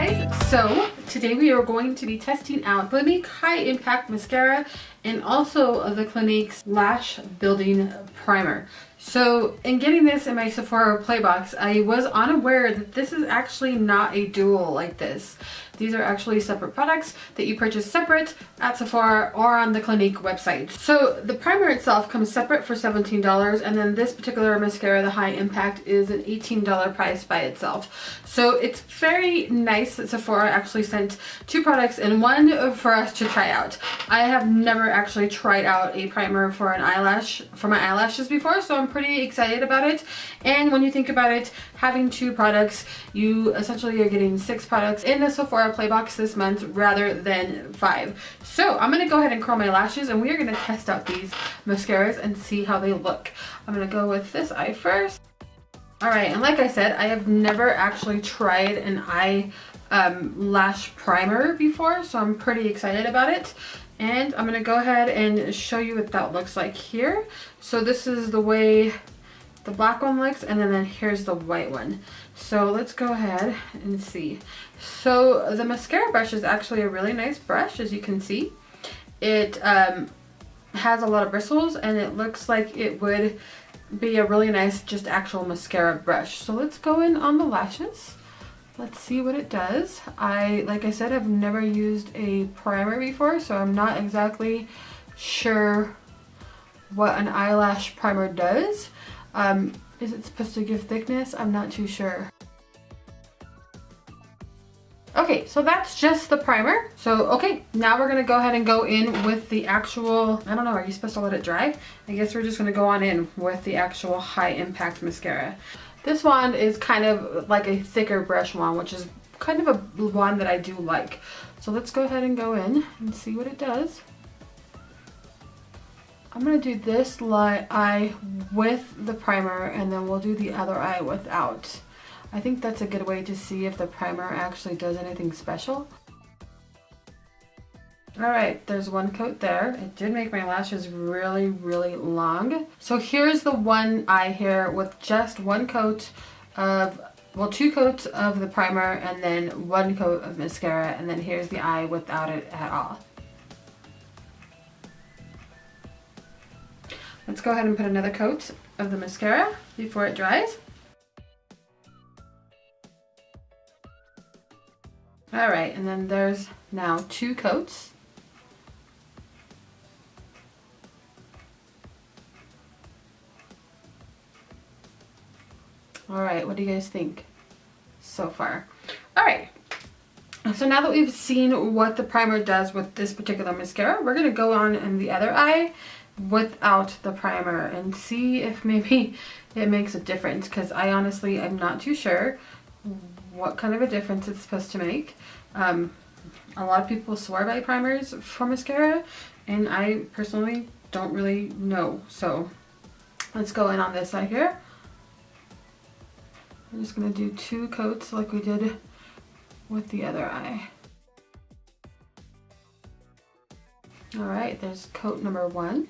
guys, so today we are going to be testing out Clinique High Impact Mascara and also the Clinique's Lash Building Primer. So in getting this in my Sephora play box, I was unaware that this is actually not a dual like this. These are actually separate products that you purchase separate at Sephora or on the Clinique website. So the primer itself comes separate for $17, and then this particular mascara, the High Impact, is an $18 price by itself. So it's very nice that Sephora actually sent two products and one for us to try out. I have never actually tried out a primer for an eyelash, for my eyelashes before, so I'm pretty excited about it. And when you think about it, having two products, you essentially are getting 6 products in the Sephora play box this month rather than 5. So I'm gonna go ahead and curl my lashes and we are gonna test out these mascaras and see how they look. I'm gonna go with this eye first. All right, and like I said, I have never actually tried an eye lash primer before, so I'm pretty excited about it. And I'm gonna go ahead and show you what that looks like here. So this is the way the black one looks, and then here's the white one. So let's go ahead and see. So the mascara brush is actually a really nice brush, as you can see. It has a lot of bristles and it looks like it would be a really nice just actual mascara brush. So let's go in on the lashes. Let's see what it does. Like I said, I've never used a primer before, so I'm not exactly sure what an eyelash primer does. Is it supposed to give thickness? I'm not too sure. Okay, so that's just the primer. So, okay, now we're gonna go ahead and go in with the actual, I don't know, are you supposed to let it dry? I guess we're just gonna go on in with the actual High Impact Mascara. This one is kind of like a thicker brush one, which is kind of a one that I do like. So let's go ahead and go in and see what it does. I'm gonna do this eye with the primer and then we'll do the other eye without. I think that's a good way to see if the primer actually does anything special. Alright, there's one coat there. It did make my lashes really, really long. So here's the one eye here with just one coat of, well, 2 coats of the primer and then 1 coat of mascara, and then here's the eye without it at all. Let's go ahead and put another coat of the mascara before it dries. All right, and then there's now 2 coats. All right, what do you guys think so far? All right, so now that we've seen what the primer does with this particular mascara, we're gonna go on in the other eye without the primer and see if maybe it makes a difference, because I honestly am not too sure what kind of a difference it's supposed to make. A lot of people swear by primers for mascara and I personally don't really know. So let's go in on this side here. I'm just going to do 2 coats like we did with the other eye. Alright, there's coat number 1.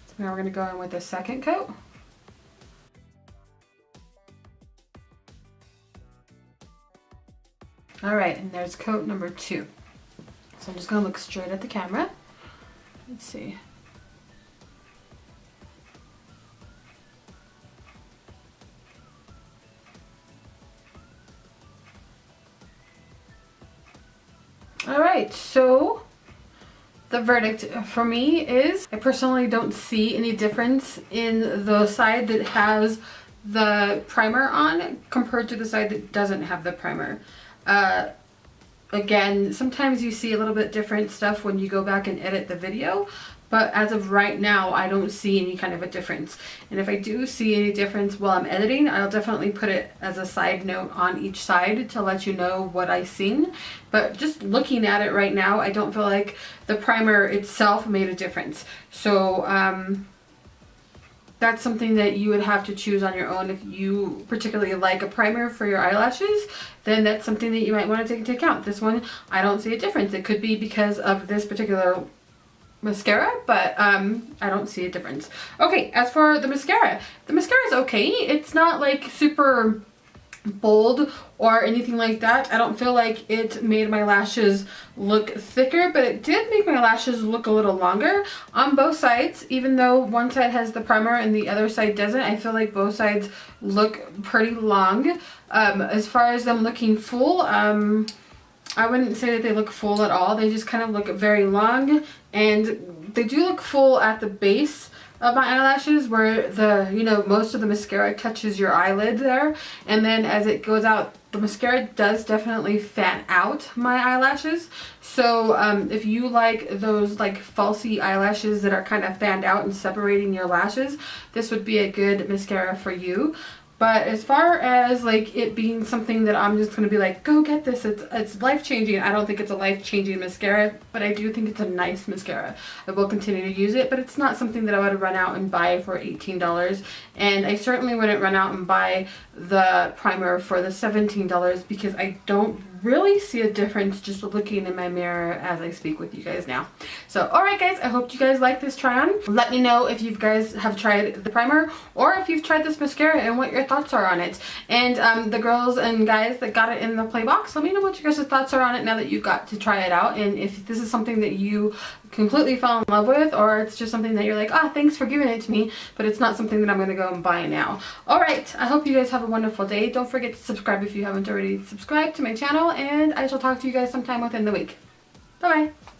So now we're going to go in with the second coat. Alright, and there's coat number 2. So I'm just going to look straight at the camera. Let's see. Alright, so the verdict for me is I personally don't see any difference in the side that has the primer on compared to the side that doesn't have the primer. Again, sometimes you see a little bit different stuff when you go back and edit the video, but as of right now, I don't see any kind of a difference. And if I do see any difference while I'm editing, I'll definitely put it as a side note on each side to let you know what I've seen. But just looking at it right now, I don't feel like the primer itself made a difference. So, that's something that you would have to choose on your own. If you particularly like a primer for your eyelashes, then that's something that you might want to take into account. This one, I don't see a difference. It could be because of this particular mascara, but I don't see a difference. Okay, as for the mascara is okay. It's not like super bold or anything like that. I don't feel like it made my lashes look thicker, but it did make my lashes look a little longer on both sides. Even though one side has the primer and the other side doesn't, I feel like both sides look pretty long. As far as them looking full, I wouldn't say that they look full at all. They just kind of look very long, and they do look full at the base of my eyelashes where the, you know, most of the mascara touches your eyelid there, and then as it goes out, the mascara does definitely fan out my eyelashes. So if you like those like falsy eyelashes that are kind of fanned out and separating your lashes, this would be a good mascara for you. But as far as like it being something that I'm just going to be like, go get this, it's life-changing, I don't think it's a life-changing mascara, but I do think it's a nice mascara. I will continue to use it, but it's not something that I would run out and buy for $18. And I certainly wouldn't run out and buy the primer for the $17 because I don't really see a difference just looking in my mirror as I speak with you guys now. So alright guys, I hope you guys like this try on. Let me know if you guys have tried the primer or if you've tried this mascara and what your thoughts are on it. And the girls and guys that got it in the play box, let me know what your guys' thoughts are on it now that you got to try it out, and if this is something that you completely fell in love with, or it's just something that you're like, ah, thanks for giving it to me, but it's not something that I'm going to go and buy now. Alright, I hope you guys have a wonderful day. Don't forget to subscribe if you haven't already subscribed to my channel, and I shall talk to you guys sometime within the week. Bye bye.